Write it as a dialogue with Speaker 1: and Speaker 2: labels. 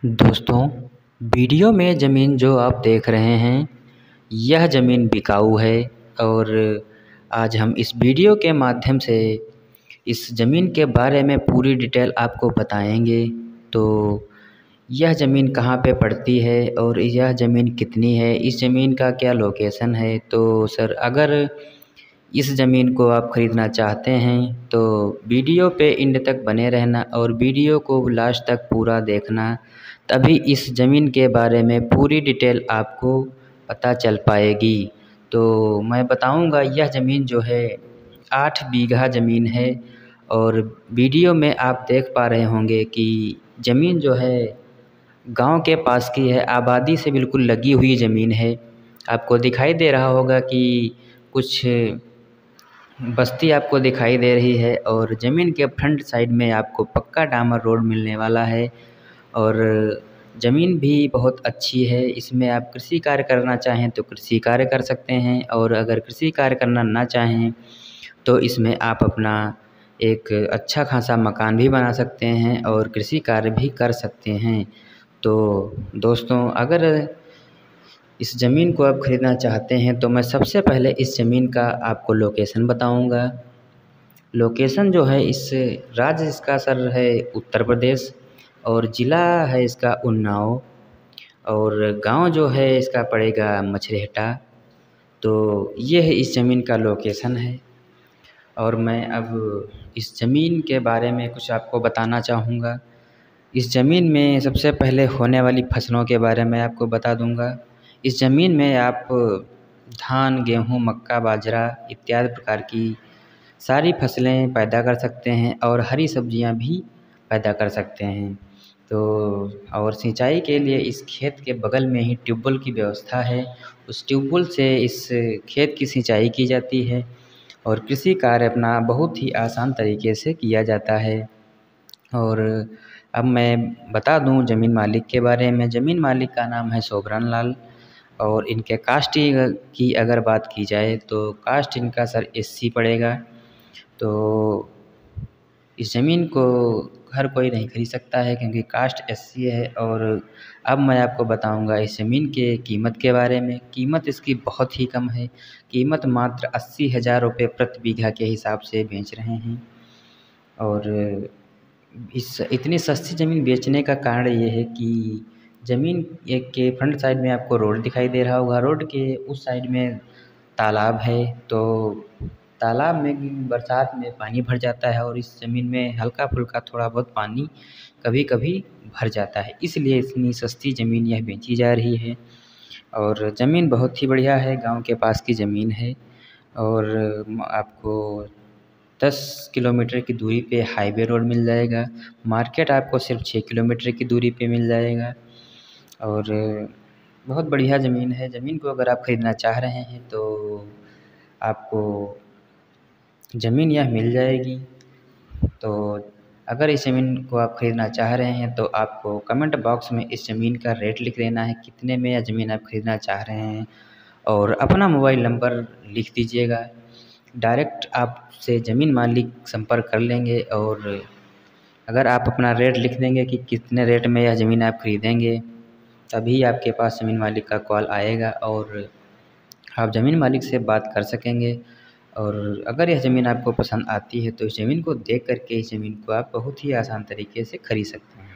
Speaker 1: दोस्तों, वीडियो में ज़मीन जो आप देख रहे हैं, यह ज़मीन बिकाऊ है और आज हम इस वीडियो के माध्यम से इस ज़मीन के बारे में पूरी डिटेल आपको बताएंगे। तो यह ज़मीन कहाँ पे पड़ती है और यह ज़मीन कितनी है, इस ज़मीन का क्या लोकेशन है। तो सर, अगर इस ज़मीन को आप ख़रीदना चाहते हैं तो वीडियो पे एंड तक बने रहना और वीडियो को लास्ट तक पूरा देखना, तभी इस ज़मीन के बारे में पूरी डिटेल आपको पता चल पाएगी। तो मैं बताऊंगा, यह ज़मीन जो है 8 बीघा ज़मीन है और वीडियो में आप देख पा रहे होंगे कि ज़मीन जो है गांव के पास की है, आबादी से बिल्कुल लगी हुई ज़मीन है। आपको दिखाई दे रहा होगा कि कुछ बस्ती आपको दिखाई दे रही है और ज़मीन के फ्रंट साइड में आपको पक्का डामर रोड मिलने वाला है और ज़मीन भी बहुत अच्छी है। इसमें आप कृषि कार्य करना चाहें तो कृषि कार्य कर सकते हैं और अगर कृषि कार्य करना ना चाहें तो इसमें आप अपना एक अच्छा खासा मकान भी बना सकते हैं और कृषि कार्य भी कर सकते हैं। तो दोस्तों, अगर इस ज़मीन को आप ख़रीदना चाहते हैं तो मैं सबसे पहले इस ज़मीन का आपको लोकेशन बताऊंगा। लोकेशन जो है, इस राज्य इसका सर है उत्तर प्रदेश और ज़िला है इसका उन्नाव और गांव जो है इसका पड़ेगा मछरेहटा। तो ये है इस ज़मीन का लोकेशन है और मैं अब इस ज़मीन के बारे में कुछ आपको बताना चाहूँगा। इस ज़मीन में सबसे पहले होने वाली फसलों के बारे में आपको बता दूंगा। इस ज़मीन में आप धान, गेहूँ, मक्का, बाजरा इत्यादि प्रकार की सारी फसलें पैदा कर सकते हैं और हरी सब्जियां भी पैदा कर सकते हैं। तो और सिंचाई के लिए इस खेत के बगल में ही ट्यूबवेल की व्यवस्था है। उस ट्यूबवेल से इस खेत की सिंचाई की जाती है और कृषि कार्य अपना बहुत ही आसान तरीके से किया जाता है। और अब मैं बता दूं ज़मीन मालिक के बारे में। ज़मीन मालिक का नाम है सोबरन लाल और इनके कास्ट की अगर बात की जाए तो कास्ट इनका सर एससी पड़ेगा। तो इस ज़मीन को हर कोई नहीं खरीद सकता है क्योंकि कास्ट एससी है। और अब मैं आपको बताऊंगा इस ज़मीन के कीमत के बारे में। कीमत इसकी बहुत ही कम है, कीमत मात्र 80,000 रुपये प्रति बीघा के हिसाब से बेच रहे हैं। और इस इतनी सस्ती ज़मीन बेचने का कारण ये है कि ज़मीन एक के फ्रंट साइड में आपको रोड दिखाई दे रहा होगा, रोड के उस साइड में तालाब है। तो तालाब में बरसात में पानी भर जाता है और इस ज़मीन में हल्का फुल्का थोड़ा बहुत पानी कभी कभी भर जाता है, इसलिए इतनी सस्ती ज़मीन यह बेची जा रही है। और ज़मीन बहुत ही बढ़िया है, गांव के पास की ज़मीन है और आपको 10 किलोमीटर की दूरी पे हाईवे रोड मिल जाएगा। मार्केट आपको सिर्फ 6 किलोमीटर की दूरी पे मिल जाएगा और बहुत बढ़िया ज़मीन है। ज़मीन को अगर आप ख़रीदना चाह रहे हैं तो आपको ज़मीन यह मिल जाएगी। तो अगर इस ज़मीन को आप ख़रीदना चाह रहे हैं तो आपको कमेंट बॉक्स में इस ज़मीन का रेट लिख देना है, कितने में यह ज़मीन आप ख़रीदना चाह रहे हैं और अपना मोबाइल नंबर लिख दीजिएगा। डायरेक्ट आपसे ज़मीन मालिक संपर्क कर लेंगे और अगर आप अपना रेट लिख देंगे कि कितने रेट में यह ज़मीन आप ख़रीदेंगे, तभी आपके पास ज़मीन मालिक का कॉल आएगा और आप ज़मीन मालिक से बात कर सकेंगे। और अगर यह ज़मीन आपको पसंद आती है तो इस ज़मीन को देख कर के इस ज़मीन को आप बहुत ही आसान तरीके से ख़रीद सकते हैं।